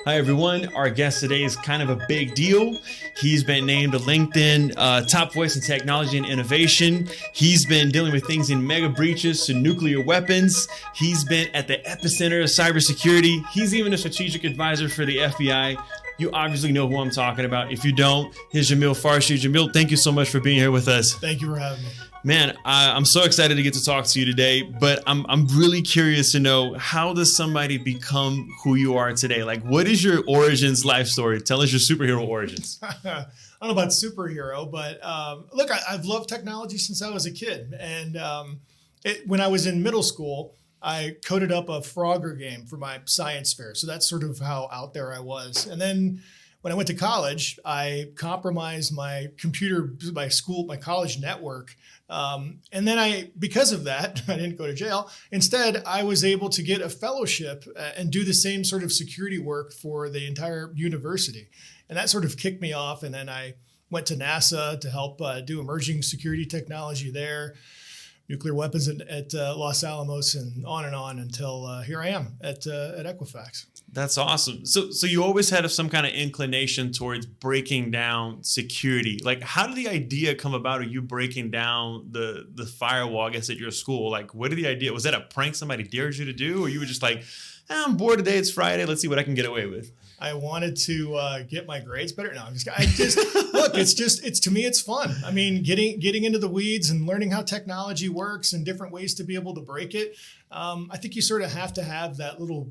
Hi, everyone. Our guest today is kind of a big deal. He's been named a LinkedIn top voice in technology and innovation. He's been dealing with things in mega breaches to nuclear weapons. He's been at the epicenter of cybersecurity. He's even a strategic advisor for the FBI. You obviously know who I'm talking about. If you don't, here's Jamil Farshchi. Jamil, thank you so much for being here with us. Thank you for having me. Man, I'm so excited to get to talk to you today, but I'm really curious to know, how does somebody become who you are today? Like, what is your origins life story? Tell us your superhero origins. I don't know about superhero, but look, I've loved technology since I was a kid. And when I was in middle school, I coded up a Frogger game for my science fair. So that's sort of how out there I was. And then when I went to college, I compromised my computer, my college network. And then because of that, I didn't go to jail. Instead, I was able to get a fellowship and do the same sort of security work for the entire university. And that sort of kicked me off. And then I went to NASA to help do emerging security technology there, nuclear weapons at Los Alamos, and on until here I am at Equifax. That's awesome. So you always had some kind of inclination towards breaking down security. Like, how did the idea come about of you breaking down the firewall, I guess, at your school? Like, what did the idea? Was that a prank somebody dared you to do? Or you were just like, I'm bored today, it's Friday, let's see what I can get away with? I wanted to get my grades better. No, I just look, it's to me, it's fun. I mean, getting into the weeds and learning how technology works and different ways to be able to break it. I think you sort of have to have that a little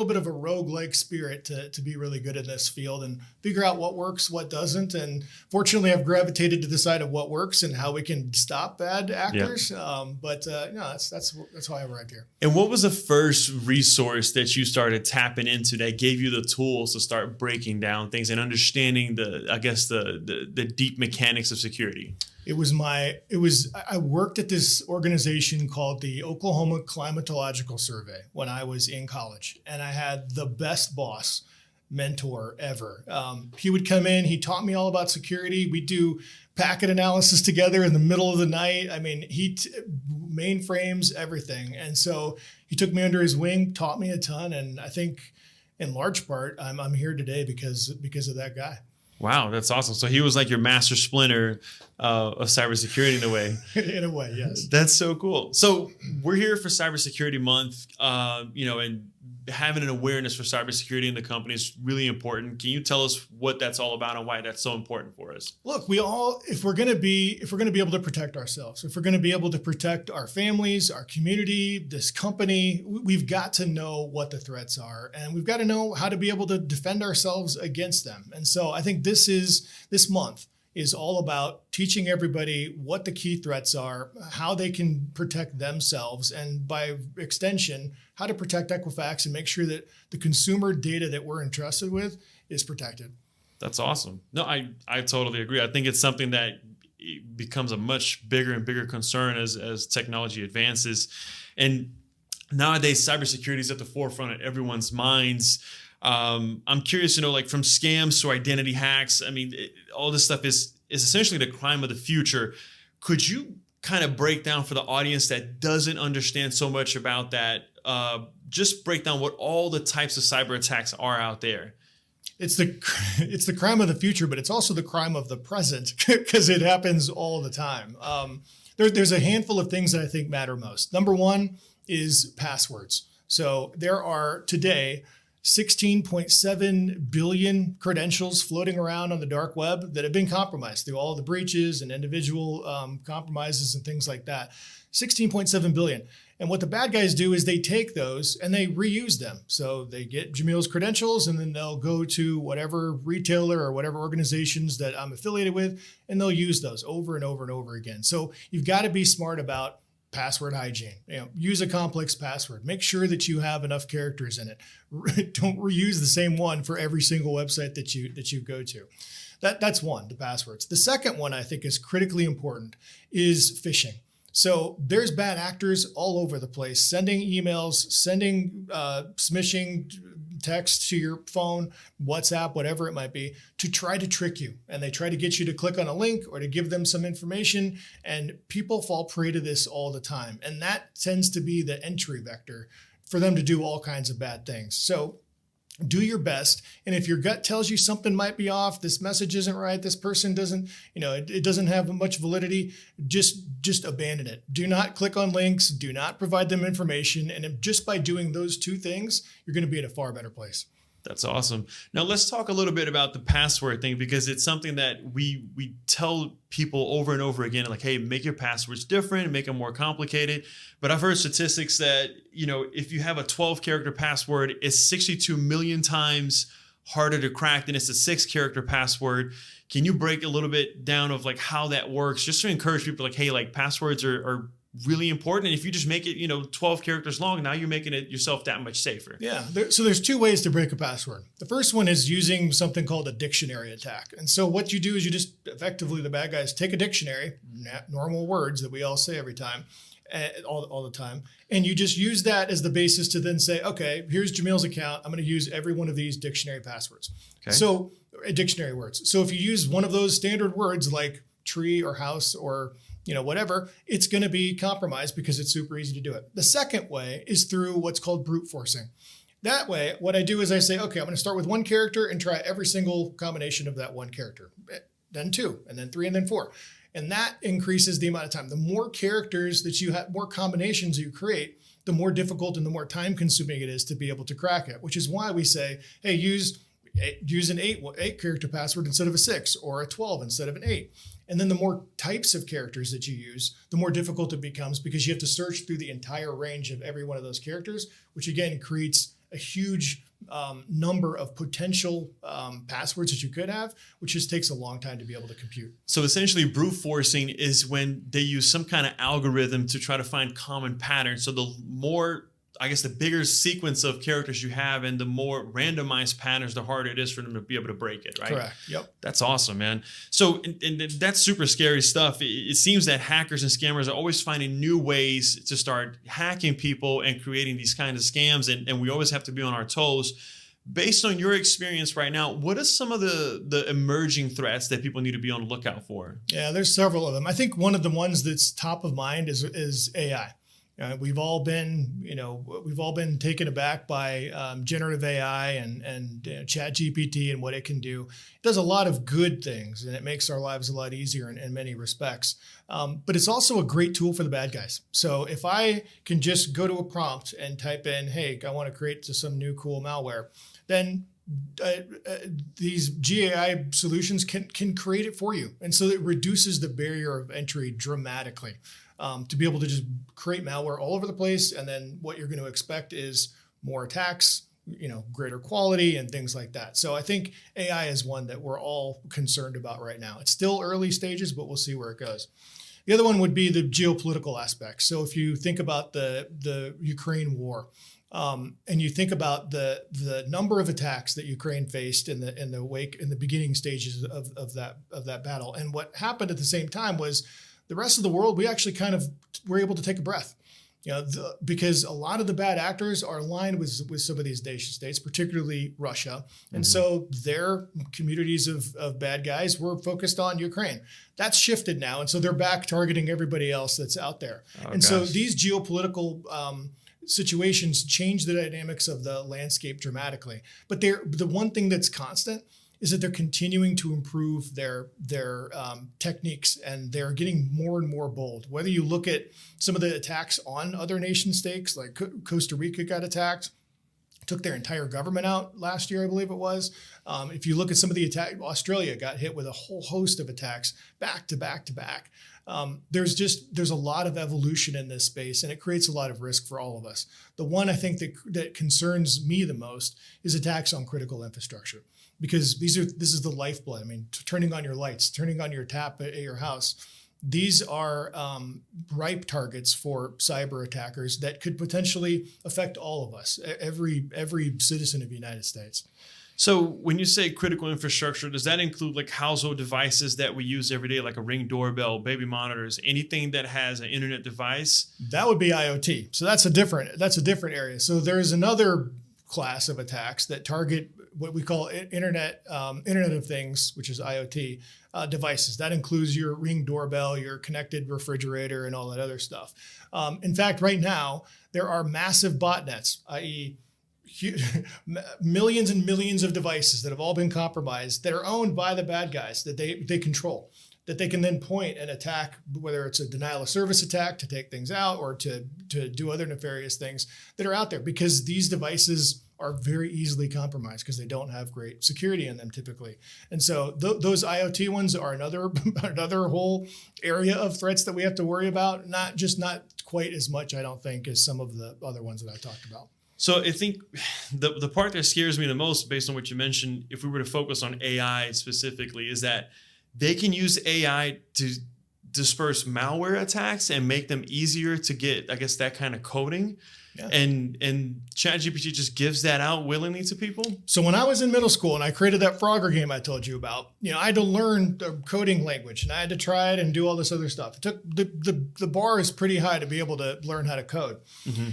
bit of a roguelike spirit to be really good in this field and figure out what works, what doesn't. And fortunately, I've gravitated to the side of what works and how we can stop bad actors. Yeah. That's how I arrived here. And what was the first resource that you started tapping into that gave you the tools to start breaking down things and understanding the deep mechanics of security? I worked at this organization called the Oklahoma Climatological Survey when I was in college, and I had the best boss mentor ever. He would come in, he taught me all about security. We'd do packet analysis together in the middle of the night. I mean, mainframes, everything. And so he took me under his wing, taught me a ton. And I think in large part, I'm here today because of that guy. Wow, that's awesome. So he was like your master splinter of cybersecurity in a way. In a way, yes. That's so cool. So we're here for Cybersecurity Month, and having an awareness for cybersecurity in the company is really important. Can you tell us what that's all about and why that's so important for us? Look, if we're going to be able to protect ourselves, if we're going to be able to protect our families, our community, this company, we've got to know what the threats are, and we've got to know how to be able to defend ourselves against them. And so I think this month is all about teaching everybody what the key threats are, how they can protect themselves, and by extension, how to protect Equifax and make sure that the consumer data that we're entrusted with is protected. That's awesome. No, I totally agree. I think it's something that becomes a much bigger and bigger concern as technology advances. And nowadays, cybersecurity is at the forefront of everyone's minds. I'm curious to know, like, from scams to identity hacks, I mean, all this stuff is essentially the crime of the future. Could you kind of break down for the audience that doesn't understand so much about that, just break down what all the types of cyber attacks are out there? It's the crime of the future, but it's also the crime of the present because it happens all the time. There's a handful of things that I think matter most. Number one is passwords. So there are today 16.7 billion credentials floating around on the dark web that have been compromised through all the breaches and individual compromises and things like that. 16.7 billion. And what the bad guys do is they take those and they reuse them. So they get Jamil's credentials and then they'll go to whatever retailer or whatever organizations that I'm affiliated with, and they'll use those over and over and over again. So you've got to be smart about password hygiene. Use a complex password. Make sure that you have enough characters in it. Don't reuse the same one for every single website that you go to. That's one, the passwords. The second one I think is critically important is phishing. So there's bad actors all over the place, sending emails, sending smishing text to your phone, WhatsApp, whatever it might be, to try to trick you. And they try to get you to click on a link or to give them some information. And people fall prey to this all the time. And that tends to be the entry vector for them to do all kinds of bad things. So Do your best. And if your gut tells you something might be off, this message isn't right, this person doesn't, it doesn't have much validity, just abandon it. Do not click on links. Do not provide them information. And just by doing those two things, you're going to be in a far better place. That's awesome. Now let's talk a little bit about the password thing, because it's something that we tell people over and over again, like, hey, make your passwords different, make them more complicated. But I've heard statistics that, if you have a 12-character password, it's 62 million times harder to crack than it's a 6-character password. Can you break a little bit down of like how that works, just to encourage people like, hey, like passwords are really important. And if you just make it, 12 characters long, now you're making it yourself that much safer. Yeah. So there's two ways to break a password. The first one is using something called a dictionary attack. And so what you do is you just effectively, the bad guys take a dictionary, normal words that we all say every time, all the time. And you just use that as the basis to then say, okay, here's Jamil's account. I'm going to use every one of these dictionary passwords. Okay. So dictionary words. So if you use one of those standard words like tree or house or whatever, it's going to be compromised because it's super easy to do it. The second way is through what's called brute forcing. That way, what I do is I say, okay, I'm going to start with one character and try every single combination of that one character, then 2, and then 3, and then 4. And that increases the amount of time. The more characters that you have, more combinations you create, the more difficult and the more time consuming it is to be able to crack it, which is why we say, hey, use an 8 character password instead of a 6, or a 12 instead of an 8. And then the more types of characters that you use, the more difficult it becomes, because you have to search through the entire range of every one of those characters, which again creates a huge number of potential passwords that you could have, which just takes a long time to be able to compute. So essentially brute forcing is when they use some kind of algorithm to try to find common patterns. So the more, I guess, the bigger sequence of characters you have and the more randomized patterns, the harder it is for them to be able to break it, right? Correct. Yep. That's awesome, man. So and that's super scary stuff. It seems that hackers and scammers are always finding new ways to start hacking people and creating these kinds of scams. And we always have to be on our toes. Based on your experience right now, what are some of the emerging threats that people need to be on the lookout for? Yeah, there's several of them. I think one of the ones that's top of mind is AI. We've all been taken aback by generative AI and Chat GPT and what it can do. It does a lot of good things, and it makes our lives a lot easier in many respects. But it's also a great tool for the bad guys. So if I can just go to a prompt and type in, hey, I want to create some new cool malware, then these GAI solutions can create it for you. And so it reduces the barrier of entry dramatically. To be able to just create malware all over the place. And then what you're going to expect is more attacks, greater quality and things like that. So I think AI is one that we're all concerned about right now. It's still early stages, but we'll see where it goes. The other one would be the geopolitical aspect. So if you think about the Ukraine war, and you think about the number of attacks that Ukraine faced in the beginning stages of that battle, and what happened at the same time was the rest of the world, we actually kind of were able to take a breath, because a lot of the bad actors are aligned with some of these nation states, particularly Russia. And so their communities of bad guys were focused on Ukraine. That's shifted now. And so they're back targeting everybody else that's out there. So these geopolitical situations change the dynamics of the landscape dramatically. But the one thing that's constant is that they're continuing to improve their techniques, and they're getting more and more bold. Whether you look at some of the attacks on other nation states, like Costa Rica got attacked, took their entire government out last year, I believe it was. If you look at some of the attacks, Australia got hit with a whole host of attacks back to back to back. There's a lot of evolution in this space, and it creates a lot of risk for all of us. The one I think that concerns me the most is attacks on critical infrastructure, because this is the lifeblood. I mean, turning on your lights, turning on your tap at your house. These are ripe targets for cyber attackers that could potentially affect all of us, every citizen of the United States. So when you say critical infrastructure, does that include like household devices that we use every day, like a Ring doorbell, baby monitors, anything that has an internet device? That would be IoT. So that's a different area. So there's another class of attacks that target what we call Internet of Things, which is IoT devices. That includes your Ring doorbell, your connected refrigerator, and all that other stuff. In fact, right now, there are massive botnets, i.e., millions and millions of devices that have all been compromised that are owned by the bad guys that they control, that they can then point and attack, whether it's a denial of service attack to take things out or to do other nefarious things that are out there, because these devices are very easily compromised because they don't have great security in them typically. And so those IoT ones are another whole area of threats that we have to worry about. Not quite as much, I don't think, as some of the other ones that I talked about. So I think the part that scares me the most, based on what you mentioned, if we were to focus on AI specifically, is that they can use AI to disperse malware attacks and make them easier to get, I guess, that kind of coding. Yeah. And ChatGPT just gives that out willingly to people. So when I was in middle school and I created that Frogger game I told you about, I had to learn the coding language and I had to try it and do all this other stuff. It took the bar is pretty high to be able to learn how to code. Mm-hmm.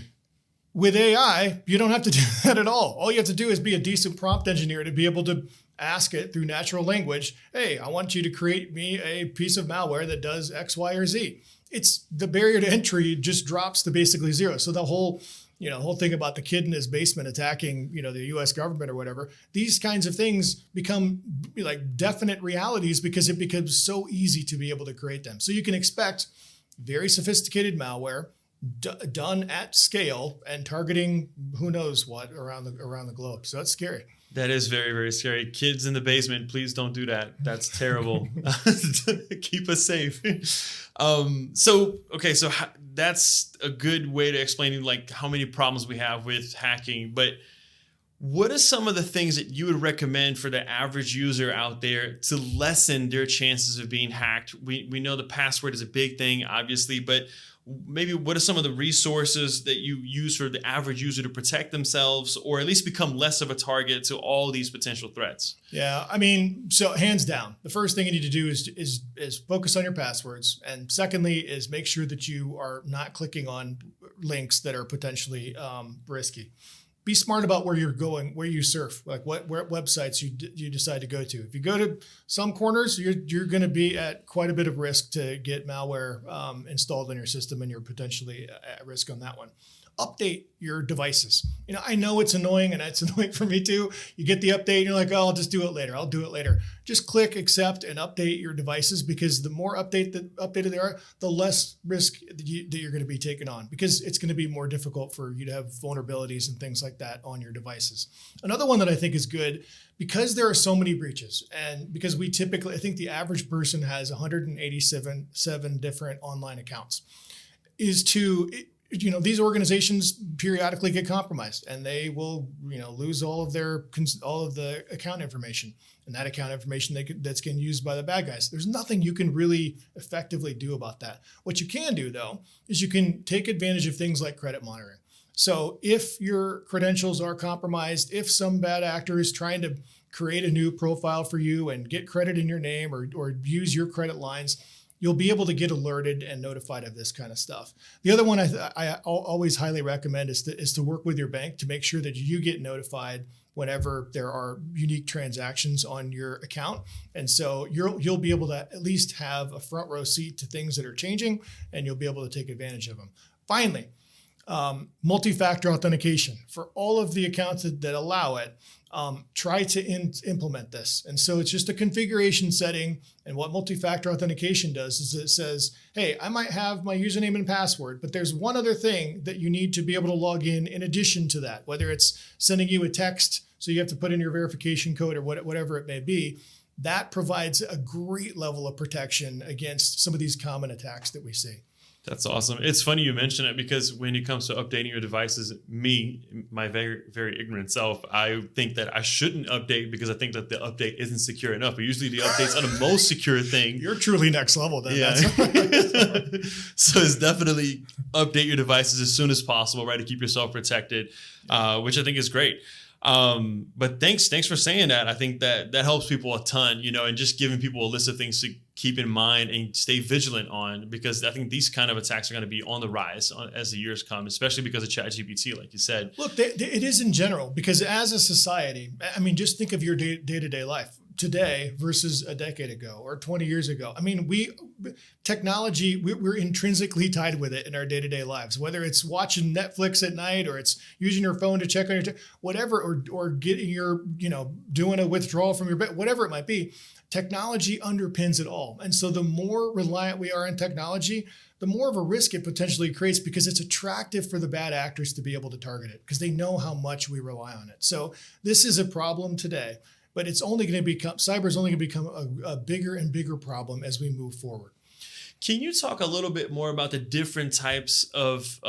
With AI, you don't have to do that at all. All you have to do is be a decent prompt engineer to be able to ask it through natural language, hey, I want you to create me a piece of malware that does X, Y, or Z. It's the barrier to entry just drops to basically zero. So the whole thing about the kid in his basement attacking, the U.S. government or whatever, these kinds of things become like definite realities because it becomes so easy to be able to create them. So you can expect very sophisticated malware done at scale and targeting who knows what around the globe. So that's scary. That is very, very scary. Kids in the basement, please don't do that. That's terrible. Keep us safe. So that's a good way to explain like how many problems we have with hacking. But what are some of the things that you would recommend for the average user out there to lessen their chances of being hacked? We know the password is a big thing, obviously, but maybe what are some of the resources that you use for the average user to protect themselves or at least become less of a target to all these potential threats? Yeah, so hands down, the first thing you need to do is focus on your passwords. And secondly is make sure that you are not clicking on links that are potentially risky. Be smart about where you're going, where you surf, like what websites you decide to go to. If you go to some corners, you're going to be at quite a bit of risk to get malware installed in your system, and you're potentially at risk on that one. Update your devices. I know it's annoying, and it's annoying for me too. You get the update and you're like, oh, I'll just do it later. I'll do it later. Just click accept and update your devices, because the more updated they are, the less risk that you're going to be taking on, because it's going to be more difficult for you to have vulnerabilities and things like that on your devices. Another one that I think is good, because there are so many breaches, and because I think the average person has 187 different online accounts, is to these organizations periodically get compromised, and they will, lose all of the account information, and that account information that's getting used by the bad guys. There's nothing you can really effectively do about that. What you can do, though, is you can take advantage of things like credit monitoring. So if your credentials are compromised, if some bad actor is trying to create a new profile for you and get credit in your name or use your credit lines, you'll be able to get alerted and notified of this kind of stuff. The other one I always highly recommend is to work with your bank to make sure that you get notified whenever there are unique transactions on your account. And so you'll be able to at least have a front row seat to things that are changing, and you'll be able to take advantage of them. Finally, multi-factor authentication. For all of the accounts that allow it, try to implement this. And so it's just a configuration setting. And what multi-factor authentication does is it says, hey, I might have my username and password, but there's one other thing that you need to be able to log in addition to that, whether it's sending you a text, so you have to put in your verification code or whatever it may be. That provides a great level of protection against some of these common attacks that we see. That's awesome. It's funny you mention it, because when it comes to updating your devices, my very, very ignorant self, I think that I shouldn't update because I think that the update isn't secure enough. But usually the update's on the most secure thing. You're truly next level then. Yeah. So it's definitely update your devices as soon as possible, right, to keep yourself protected, which I think is great. But thanks for saying that. I think that helps people a ton, and just giving people a list of things to keep in mind and stay vigilant on, because I think these kind of attacks are going to be on the rise as the years come, especially because of ChatGPT, like you said. Look, it is in general, because as a society, just think of your day-to-day life. today versus a decade ago or 20 years ago. I mean, technology, we're intrinsically tied with it in our day-to-day lives, whether it's watching Netflix at night or it's using your phone to check on your, whatever, or getting your, doing a withdrawal from your bed, whatever it might be. Technology underpins it all. And so the more reliant we are on technology, the more of a risk it potentially creates, because it's attractive for the bad actors to be able to target it because they know how much we rely on it. So this is a problem today, but it's only going to become, cyber is only going to become a bigger and bigger problem as we move forward. Can you talk a little bit more about the different types of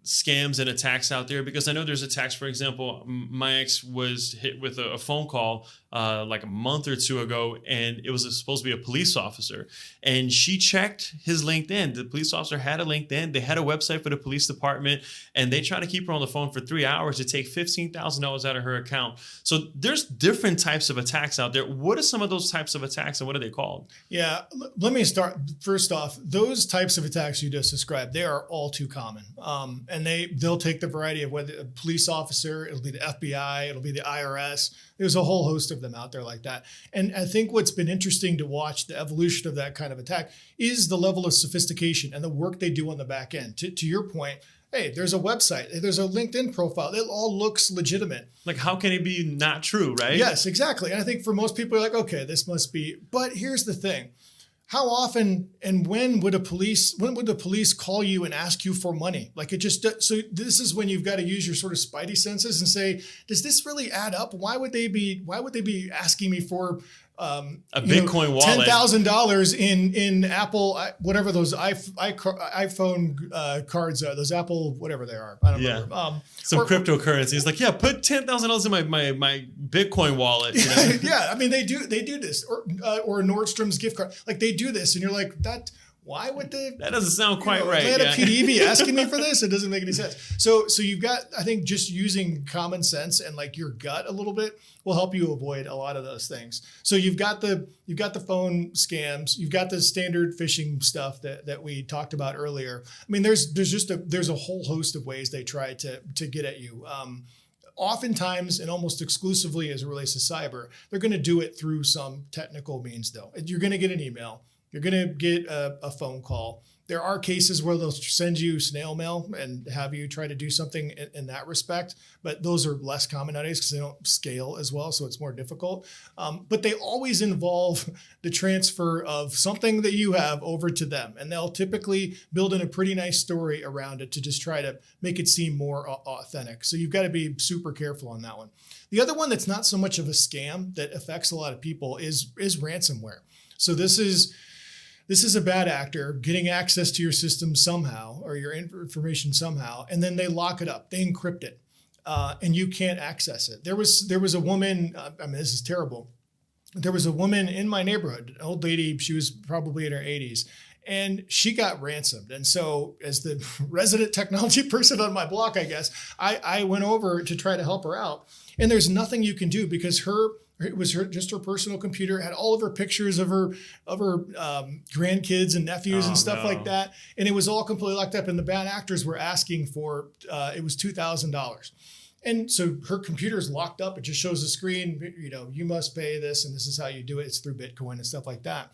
scams and attacks out there? Because I know there's attacks. For example, my ex was hit with a phone call like a month or two ago, and it was supposed to be a police officer. And she checked his LinkedIn. The police officer had a LinkedIn. They had a website for the police department, and they tried to keep her on the phone for 3 hours to take $15,000 out of her account. So there's different types of attacks out there. What are some of those types of attacks, and what are they called? Yeah, let me start. First off, those types of attacks you just described, they are all too common. And they'll take the variety of whether a police officer, it'll be the FBI, it'll be the IRS. There's a whole host of them out there like that. And I think what's been interesting to watch the evolution of that kind of attack is the level of sophistication and the work they do on the back end. To your point, hey, there's a website, there's a LinkedIn profile. It all looks legitimate. Like, how can it be not true, right? Yes, exactly. And I think for most people, you're like, okay, this must be. But here's the thing. How often and when would the police call you and ask you for money? Like, it just, so this is when you've got to use your sort of spidey senses and say, does this really add up? Why would they be asking me for a Bitcoin wallet, $10,000 in Apple, whatever those iPhone cards are, those Apple, whatever they are. I don't remember. Some cryptocurrency. It's like, yeah, put $10,000 in my Bitcoin wallet. You know? Yeah, I mean, they do this, or Nordstrom's gift card. Like, they do this, and you're like, why would they? That doesn't sound quite right. They had a PD be asking me for this. It doesn't make any sense. So you've got, I think, just using common sense and like your gut a little bit will help you avoid a lot of those things. So you've got the phone scams, you've got the standard phishing stuff that we talked about earlier. I mean, there's a whole host of ways they try to get at you. Oftentimes, and almost exclusively as it relates to cyber, they're going to do it through some technical means, though. You're going to get an email. You're going to get a phone call. There are cases where they'll send you snail mail and have you try to do something in that respect, but those are less common nowadays because they don't scale as well, so it's more difficult. But they always involve the transfer of something that you have over to them, and they'll typically build in a pretty nice story around it to just try to make it seem more authentic. So you've got to be super careful on that one. The other one that's not so much of a scam that affects a lot of people is ransomware. So this is a bad actor getting access to your system somehow or your information somehow, and then they lock it up, they encrypt it, and you can't access it. There was a woman, I mean, this is terrible. There was a woman in my neighborhood, an old lady, she was probably in her 80s, and she got ransomed. And so as the resident technology person on my block, I guess, I went over to try to help her out. And there's nothing you can do because it was just her personal computer, had all of her pictures of her grandkids and nephews and stuff like that. And it was all completely locked up. And the bad actors were asking for, it was $2,000. And so her computer is locked up. It just shows the screen, you must pay this and this is how you do it. It's through Bitcoin and stuff like that.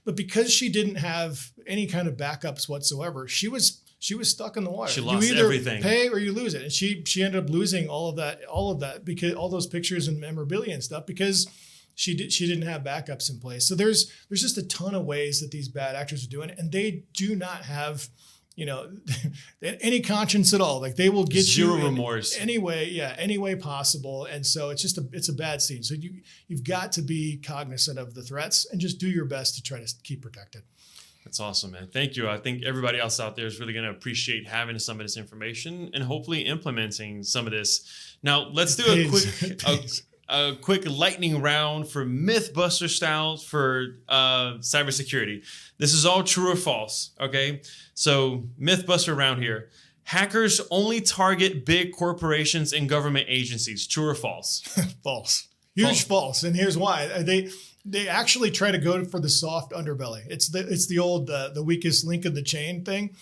But because she didn't have any kind of backups whatsoever, she was stuck in the water. She lost you either everything. Pay or you lose it. And she ended up losing all of that because all those pictures and memorabilia and stuff because she didn't have backups in place. So there's just a ton of ways that these bad actors are doing it, and they do not have any conscience at all. Like, they will get zero you remorse any way possible. And so it's a bad scene. So you've got to be cognizant of the threats and just do your best to try to keep protected. That's awesome, man. Thank you. I think everybody else out there is really going to appreciate having some of this information and hopefully implementing some of this. Now, let's do a quick lightning round for Mythbuster style for cybersecurity. This is all true or false, okay? So Mythbuster round here. Hackers only target big corporations and government agencies. True or false? False. Huge false. And here's why. They actually try to go for the soft underbelly. It's the old the weakest link in the chain thing.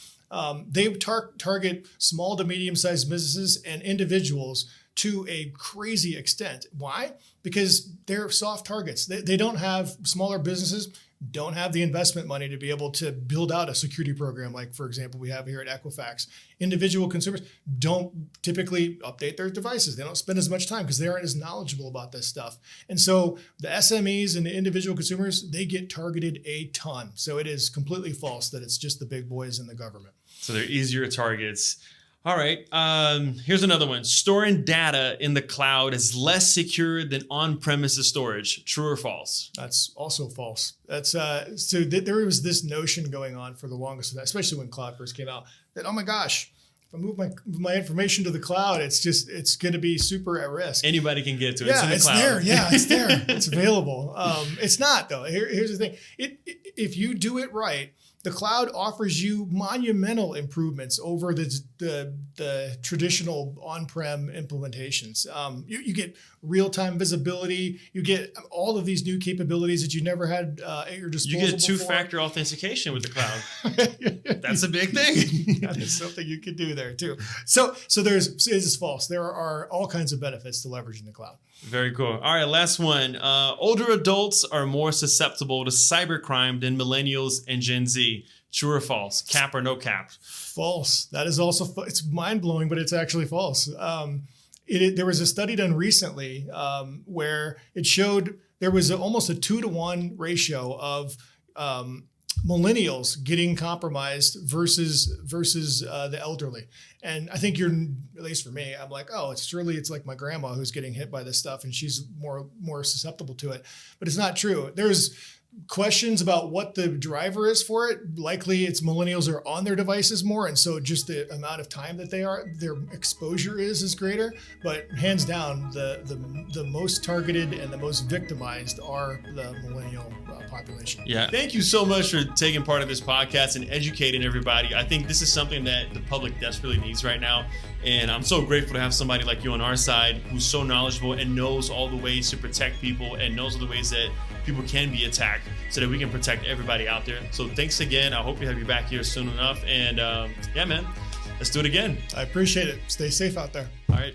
They target small to medium-sized businesses and individuals to a crazy extent. Why? Because they're soft targets. They don't have, smaller businesses don't have the investment money to be able to build out a security program like, for example, we have here at Equifax. Individual consumers don't typically update their devices. They don't spend as much time because they aren't as knowledgeable about this stuff. And so the SMEs and the individual consumers, they get targeted a ton. So it is completely false that it's just the big boys in the government. So they're easier targets. All right. Here's another one. Storing data in the cloud is less secure than on-premises storage. True or false? That's also false. That's there was this notion going on for the longest, especially when cloud first came out, that, oh my gosh, if I move my information to the cloud, it's going to be super at risk. Anybody can get to it. Yeah, it's in the cloud. There. Yeah, it's there. It's available. It's not, though. Here's the thing. If you do it right, the cloud offers you monumental improvements over the traditional on-prem implementations. You get real-time visibility. You get all of these new capabilities that you never had at your disposal. You get two-factor authentication with the cloud. That's a big thing. That is something you could do there too. So it is false. There are all kinds of benefits to leveraging the cloud. Very cool. All right, last one. Older adults are more susceptible to cybercrime than millennials and Gen Z. True or false? Cap or no cap? False. That is also, it's mind-blowing, but it's actually false. There was a study done recently where it showed there was almost a 2-to-1 ratio of millennials getting compromised versus the elderly. And I think at least for me, I'm like, oh, it's like my grandma who's getting hit by this stuff and she's more susceptible to it. But it's not true. There's questions about what the driver is for it. Likely it's millennials are on their devices more. And so just the amount of time that their exposure is greater. But hands down, the most targeted and the most victimized are the millennial population. Yeah. Thank you so much for taking part of this podcast and educating everybody. I think this is something that the public desperately needs right now. And I'm so grateful to have somebody like you on our side who's so knowledgeable and knows all the ways to protect people and knows all the ways that people can be attacked so that we can protect everybody out there. So thanks again. I hope we have you back here soon enough. And yeah, man, let's do it again. I appreciate it. Stay safe out there. All right.